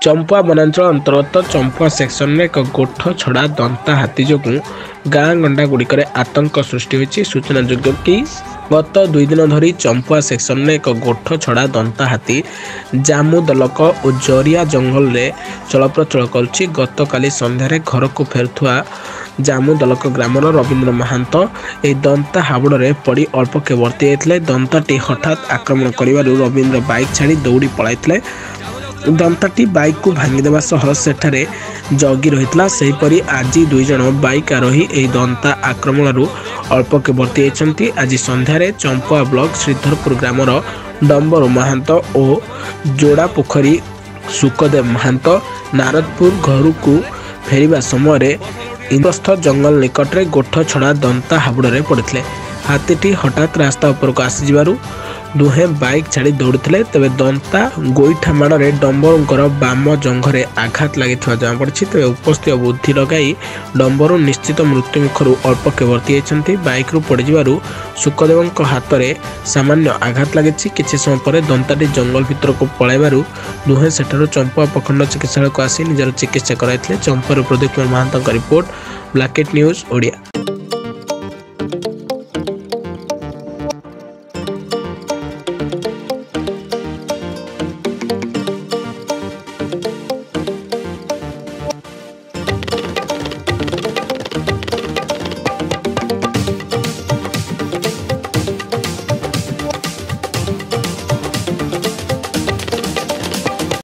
चंपुआ वनांचल अंतर्गत चंपुआ सेक्शन में एक गोठ छड़ा दंता हाथी जो गाँ गंडा गुड़िक आतंक सृष्टि होती। सूचनायोग्य कि गत 2 दिन धरी चंपुआ सेक्शन में एक गोठ छड़ा दंता हाथी जामु दलक और जरिया जंगल में चलप्रचल करुच्ची। गत काली संध्यारे घर को फेरुवा जामु दलक ग्रामर रवींद्र महांत ए दंता हाबुड़े पड़ी अल्पके वर्ती जाते। दंताटी हठात आक्रमण करिवारु रवींद्र बाइक छाड़ी दौड़ी पलाइथिले। दंताटी बाइक को भांगीदेवा सह सेठारे जगी रही। सेहीपरि आज 2 जन बाइक आरोही एही दंता आक्रमण अल्पके वर्ती जाइछन्ति। आज संध्यारे चंपुआ ब्लॉक श्रीधरपुर ग्रामर डंबर महांत और जोड़ा पोखरी सुखदेव महांत नारदपुर घर को फेरिबा समय इंद्रस्थ जंगल निकट में गोठ छड़ा दंता हाबुड़े पड़ते। हाथीटी हठात रास्ता उपरको आसीजिबारु दुहे बाइक छाड़ी दौड़ते। तेज दंता गोईठा माड़े डंबरूंकर बाम जंघरे आघात लगी जमापड़ी। तेज उपस्थित बुद्धि लगाई डंबरू निश्चित मृत्यु मुखर अल्पके वर्ती जाइछन्ति। बाइक रु पड़जिबारु सुखदेव हाथ में सामान्य आघात लगी। किछि समय पर दंताटी जंगल भितर को पलाइबारु दुहे सेठारु चंपुआ प्रखंड चिकित्सालय को आसी निजर चिकित्सा कराइथिले। चंपुआ प्रदीप कुमार महांत रिपोर्ट, ब्लैकेट न्यूज ओडिया।